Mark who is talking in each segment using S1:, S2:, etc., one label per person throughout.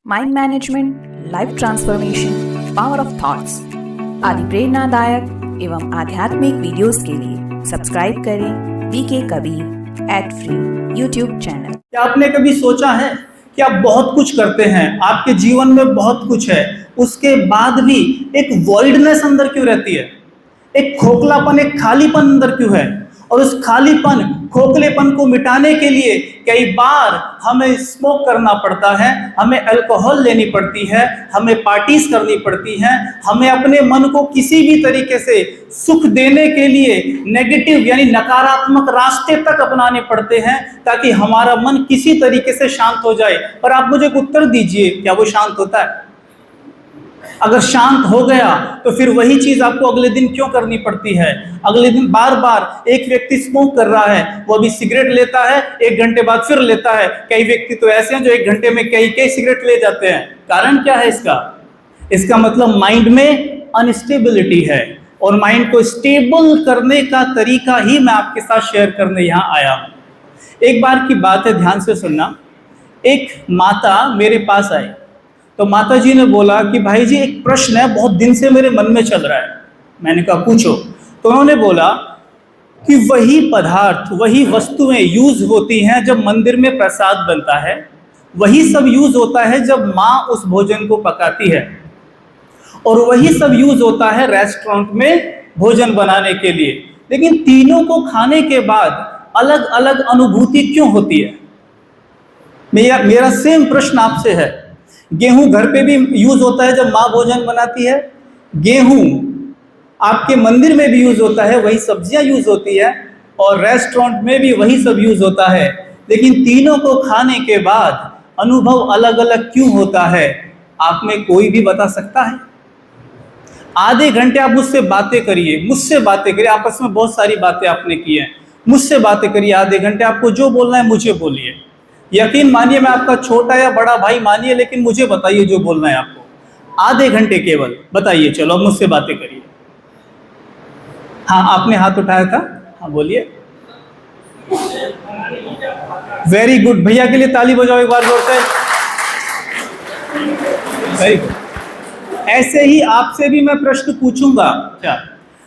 S1: Mind management, life transformation, power of thoughts आदि प्रेरणादायक एवं आध्यात्मिक वीडियोस के लिए सब्सक्राइब करें VK Kabir @free YouTube channel.
S2: क्या आपने कभी सोचा है कि आप बहुत कुछ करते हैं, आपके जीवन में बहुत कुछ है, उसके बाद भी एक वॉइडनेस अंदर क्यों रहती है? एक खोखलापन, एक खालीपन अंदर क्यों है? और उस खालीपन, खोखलेपन को मिटाने के लिए कई बार हमें स्मोक करना पड़ता है, हमें अल्कोहल लेनी पड़ती है, हमें पार्टीज करनी पड़ती हैं, हमें अपने मन को किसी भी तरीके से सुख देने के लिए नेगेटिव यानी नकारात्मक रास्ते तक अपनाने पड़ते हैं ताकि हमारा मन किसी तरीके से शांत हो जाए। पर आप मुझे एक उत्तर दीजिए, क्या वो शांत होता है? अगर शांत हो गया तो फिर वही चीज आपको अगले दिन क्यों करनी पड़ती है? अगले दिन बार बार एक व्यक्ति स्मोक कर रहा है, वो अभी सिगरेट लेता है, 1 घंटे बाद फिर लेता है। कई व्यक्ति तो ऐसे हैं जो 1 घंटे में कई सिगरेट ले जाते हैं। कारण क्या है इसका? इसका मतलब माइंड में अनस्टेबिलिटी है, और माइंड को स्टेबल करने का तरीका ही मैं आपके साथ शेयर करने यहाँ आया हूँ। एक बार की बात है, ध्यान से सुनना। एक माता मेरे पास आई तो माता जी ने बोला कि भाई जी, एक प्रश्न है, बहुत दिन से मेरे मन में चल रहा है। मैंने कहा पूछो। तो उन्होंने बोला कि वही पदार्थ, वही वस्तुएं यूज होती हैं जब मंदिर में प्रसाद बनता है, वही सब यूज होता है जब माँ उस भोजन को पकाती है, और वही सब यूज होता है रेस्टोरेंट में भोजन बनाने के लिए। लेकिन तीनों को खाने के बाद अलग अलग अनुभूति क्यों होती है? मेरा सेम प्रश्न आपसे है। गेहूं घर पे भी यूज होता है जब माँ भोजन बनाती है, गेहूं आपके मंदिर में भी यूज होता है, वही सब्जियां यूज होती है, और रेस्टोरेंट में भी वही सब यूज होता है। लेकिन तीनों को खाने के बाद अनुभव अलग अलग क्यों होता है? आप में कोई भी बता सकता है? आधे घंटे आप मुझसे बातें करिए, आपस में बहुत सारी बातें आपने की हैं, मुझसे बातें करिए आधे घंटे। आपको जो बोलना है मुझे बोलिए। यकीन मानिए, मैं आपका छोटा या बड़ा भाई मानिए, लेकिन मुझे बताइए जो बोलना है आपको। आधे घंटे केवल बताइए। चलो मुझसे बातें करिए। हाँ, आपने हाथ उठाया था, हाँ बोलिए। वेरी गुड, भैया के लिए ताली बजाओ एक बार जोर से। Very good. ऐसे ही आपसे भी मैं प्रश्न पूछूंगा। क्या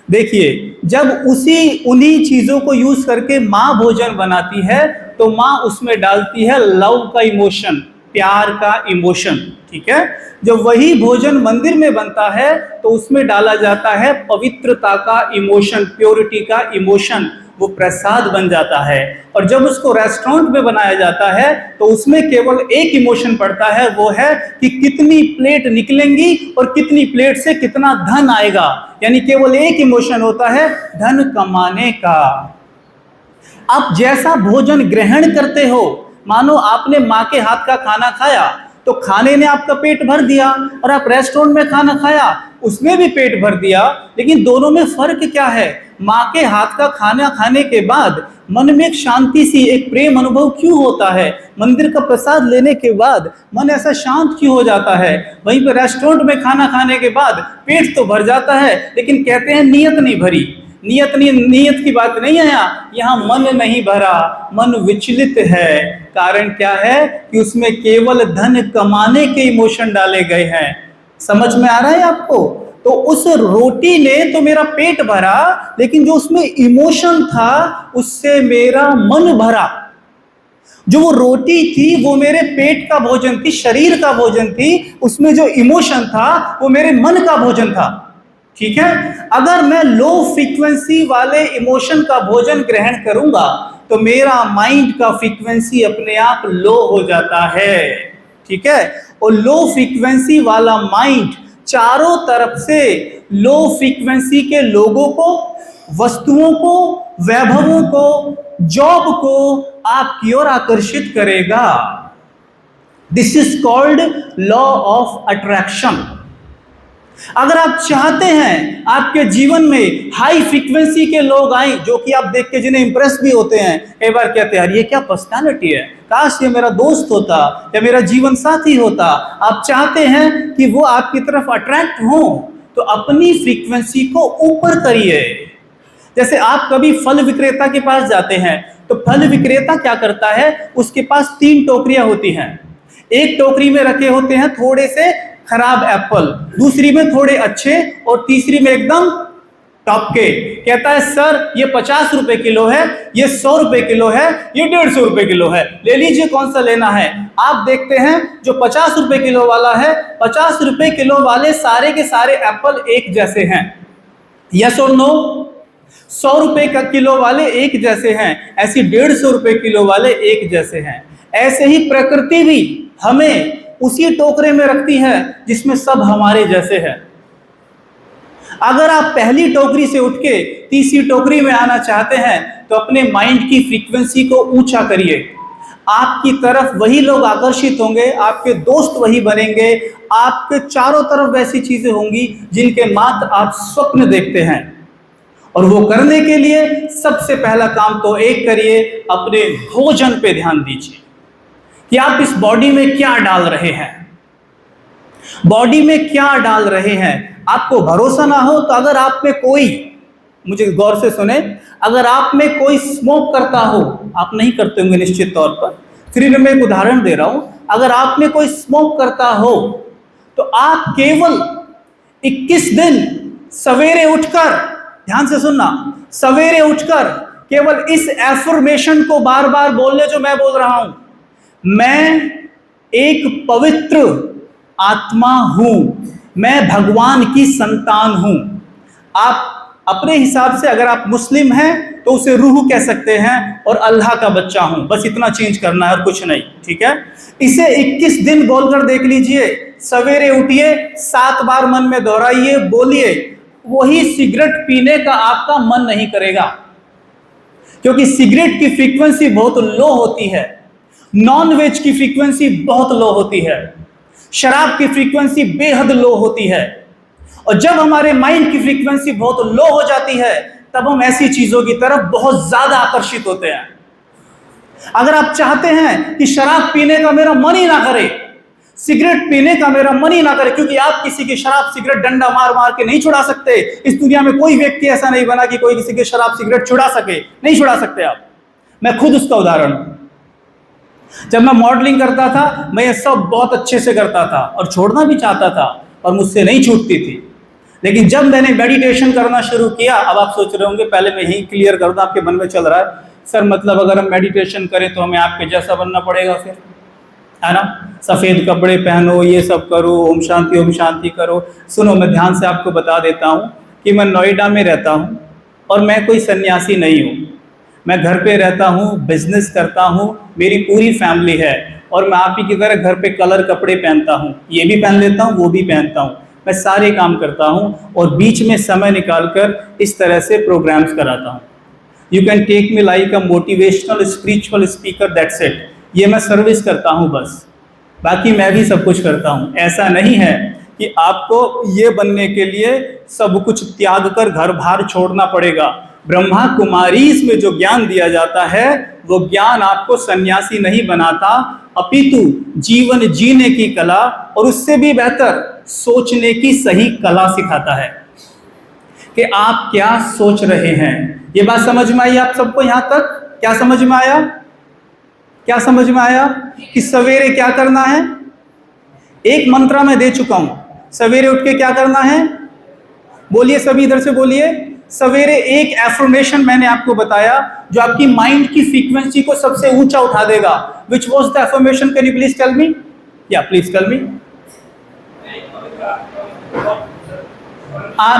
S2: देखिए, जब उन्हीं चीजों को यूज करके माँ भोजन बनाती है तो माँ उसमें डालती है लव का इमोशन, प्यार का इमोशन, ठीक है। जब वही भोजन मंदिर में बनता है तो उसमें डाला जाता है पवित्रता का इमोशन, प्योरिटी का इमोशन, वो प्रसाद बन जाता है। और जब उसको रेस्टोरेंट में बनाया जाता है तो उसमें केवल एक इमोशन पड़ता है, वो है कि कितनी प्लेट निकलेंगी और कितनी प्लेट से कितना धन आएगा। यानी केवल एक इमोशन होता है, धन कमाने का। आप जैसा भोजन ग्रहण करते हो, मानो आपने माँ के हाथ का खाना खाया तो खाने ने आपका पेट भर दिया, और आप रेस्टोरेंट में खाना खाया उसमें भी पेट भर दिया। लेकिन दोनों में फर्क क्या है? माँ के हाथ का खाना खाने के बाद मन में एक शांति सी, एक प्रेम अनुभव क्यों होता है? मंदिर का प्रसाद लेने के बाद मन ऐसा शांत क्यों हो जाता है? वहीं पर रेस्टोरेंट में खाना खाने के बाद पेट तो भर जाता है, लेकिन कहते हैं नीयत नहीं भरी। नीयत की बात नहीं है यहाँ मन नहीं भरा, मन विचलित है। कारण क्या है कि उसमें केवल धन कमाने के इमोशन डाले गए हैं। समझ में आ रहा है आपको? तो उस रोटी ने तो मेरा पेट भरा, लेकिन जो उसमें इमोशन था उससे मेरा मन भरा। जो वो रोटी थी वो मेरे पेट का भोजन थी, शरीर का भोजन थी, उसमें जो इमोशन था वो मेरे मन का भोजन था, ठीक है। अगर मैं लो फ्रीक्वेंसी वाले इमोशन का भोजन ग्रहण करूंगा तो मेरा माइंड का फ्रीक्वेंसी अपने आप लो हो जाता है, ठीक है। और लो फ्रीक्वेंसी वाला माइंड चारों तरफ से लो फ्रीक्वेंसी के लोगों को, वस्तुओं को, वैभवों को, जॉब को आपकी ओर आकर्षित करेगा। This is called law of attraction. अगर आप चाहते हैं आपके जीवन में हाई फ्रीक्वेंसी के लोग आए, जो कि आप देख के जिन्हें इंप्रेस भी होते हैं, कई बार कहते हैं यार ये क्या पर्सनालिटी है, काश ये मेरा दोस्त होता या मेरा जीवन साथी होता। आप चाहते हैं कि वो आपकी तरफ अट्रैक्ट हो तो अपनी फ्रीक्वेंसी को ऊपर करिए। जैसे आप कभी फल विक्रेता के पास जाते हैं तो फल विक्रेता क्या करता है, उसके पास 3 टोकरियां होती हैं। एक टोकरी में रखे होते हैं थोड़े से खराब एप्पल, दूसरी में थोड़े अच्छे और तीसरी में एकदम टॉप के। कहता है सर ये 50 रुपए किलो है, ये 100 रुपए किलो है, ये 150 रुपए किलो है, ले लीजिए कौन सा लेना है। आप देखते हैं जो 50 रुपए किलो वाला है, 50 रुपए किलो वाले सारे के सारे एप्पल एक जैसे हैं, यस और नो। 100 रुपए का किलो वाले एक जैसे हैं, ऐसी 150 रुपए किलो वाले एक जैसे हैं। ऐसे ही प्रकृति भी हमें उसी टोकरे में रखती है जिसमें सब हमारे जैसे हैं। अगर आप पहली टोकरी से उठ के तीसरी टोकरी में आना चाहते हैं तो अपने माइंड की फ्रीक्वेंसी को ऊंचा करिए। आपकी तरफ वही लोग आकर्षित होंगे, आपके दोस्त वही बनेंगे, आपके चारों तरफ वैसी चीजें होंगी जिनके मात्र आप स्वप्न देखते हैं। और वो करने के लिए सबसे पहला काम तो एक करिए, अपने भोजन पे ध्यान दीजिए कि आप इस बॉडी में क्या डाल रहे हैं, बॉडी में क्या डाल रहे हैं। आपको भरोसा ना हो तो अगर आप में कोई, मुझे गौर से सुने, अगर आप में कोई स्मोक करता हो, आप नहीं करते होंगे निश्चित तौर पर, फिर भी मैं एक उदाहरण दे रहा हूं, अगर आप में कोई स्मोक करता हो तो आप केवल 21 दिन सवेरे उठकर, ध्यान से सुनना, सवेरे उठकर केवल इस एफर्मेशन को बार बार बोलने जो मैं बोल रहा हूं, मैं एक पवित्र आत्मा हूं, मैं भगवान की संतान हूं। आप अपने हिसाब से, अगर आप मुस्लिम हैं तो उसे रूह कह सकते हैं, और अल्लाह का बच्चा हूं, बस इतना चेंज करना है और कुछ नहीं, ठीक है। इसे 21 दिन बोलकर देख लीजिए। सवेरे उठिए, 7 बार मन में दोहराइए, बोलिए। वही सिगरेट पीने का आपका मन नहीं करेगा, क्योंकि सिगरेट की फ्रीक्वेंसी बहुत लो होती है, नॉन वेज की फ्रीक्वेंसी बहुत लो होती है, शराब की फ्रीक्वेंसी बेहद लो होती है। और जब हमारे माइंड की फ्रीक्वेंसी बहुत लो हो जाती है तब हम ऐसी चीजों की तरफ बहुत ज्यादा आकर्षित होते हैं। अगर आप चाहते हैं कि शराब पीने का मेरा मन ही ना करे, सिगरेट पीने का मेरा मन ही ना करे, क्योंकि आप किसी की शराब सिगरेट डंडा मार मार के नहीं छुड़ा सकते। इस दुनिया में कोई व्यक्ति ऐसा नहीं बना कि कोई किसी की शराब सिगरेट छुड़ा सके, नहीं छुड़ा सकते आप। मैं खुद उसका उदाहरण हूं। जब मैं मॉडलिंग करता था, मैं ये सब बहुत अच्छे से करता था और छोड़ना भी चाहता था और मुझसे नहीं छूटती थी। लेकिन जब मैंने मेडिटेशन करना शुरू किया, अब आप सोच रहे होंगे, पहले मैं यही क्लियर कर दूं, आपके मन में चल रहा है सर मतलब अगर हम मेडिटेशन करें तो हमें आपके जैसा बनना पड़ेगा, फिर है ना, सफेद कपड़े पहनो, ये सब करो, ओम शांति करो। सुनो, मैं ध्यान से आपको बता देता हूँ कि मैं नोएडा में रहता हूँ और मैं कोई सन्यासी नहीं हूँ। मैं घर पे रहता हूँ, बिजनेस करता हूँ, मेरी पूरी फैमिली है, और मैं आप ही की तरह घर पे कलर कपड़े पहनता हूँ, ये भी पहन लेता हूँ, वो भी पहनता हूँ, मैं सारे काम करता हूँ और बीच में समय निकालकर इस तरह से प्रोग्राम्स कराता हूँ। You can take me like a motivational spiritual speaker, that's it. ये मैं सर्विस करता हूँ बस, बाकी मैं भी सब कुछ करता हूँ। ऐसा नहीं है कि आपको ये बनने के लिए सब कुछ त्याग कर घर बार छोड़ना पड़ेगा। ब्रह्मा कुमारीज में जो ज्ञान दिया जाता है वो ज्ञान आपको सन्यासी नहीं बनाता, अपितु जीवन जीने की कला और उससे भी बेहतर सोचने की सही कला सिखाता है कि आप क्या सोच रहे हैं। ये बात समझ में आई आप सबको? यहां तक क्या समझ में आया? क्या समझ में आया कि सवेरे क्या करना है? एक मंत्र मैं दे चुका हूं, सवेरे उठ के क्या करना है, बोलिए सभी, इधर से बोलिए। सवेरे एक एफर्मेशन मैंने आपको बताया जो आपकी माइंड की फ्रीक्वेंसी को सबसे ऊंचा उठा देगा। Which was the affirmation? Can you please tell me? या प्लीज टेल मी।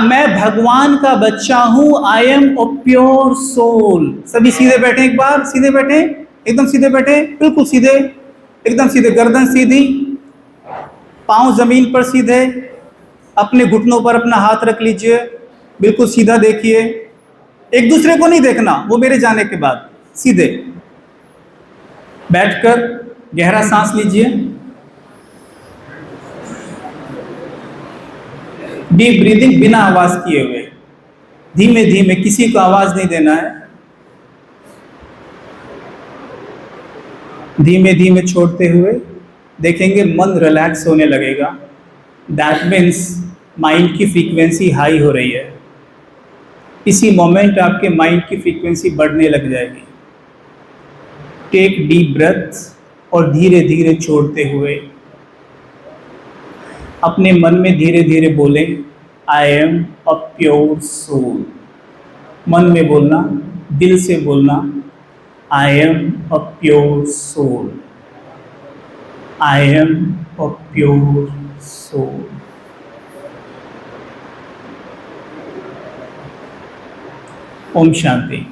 S2: मैं भगवान का बच्चा हूं, I am a pure soul. सभी सीधे बैठे, एक बार सीधे बैठे, एकदम सीधे बैठे, बिल्कुल सीधे, एकदम सीधे, गर्दन सीधी, पांव जमीन पर सीधे, अपने घुटनों पर अपना हाथ रख लीजिए, बिल्कुल सीधा देखिए, एक दूसरे को नहीं देखना, वो मेरे जाने के बाद सीधे बैठकर गहरा सांस लीजिए, डीप ब्रीदिंग बिना आवाज किए हुए, धीमे धीमे, किसी को आवाज नहीं देना है, धीमे धीमे छोड़ते हुए देखेंगे मन रिलैक्स होने लगेगा। दैट मीन्स माइंड की फ्रीक्वेंसी हाई हो रही है। इसी मोमेंट आपके माइंड की फ्रीक्वेंसी बढ़ने लग जाएगी। टेक डीप ब्रेथ और धीरे धीरे छोड़ते हुए अपने मन में धीरे धीरे बोले, I am a pure soul. मन में बोलना, दिल से बोलना, I am a pure soul, I am a pure soul. ओम शांति।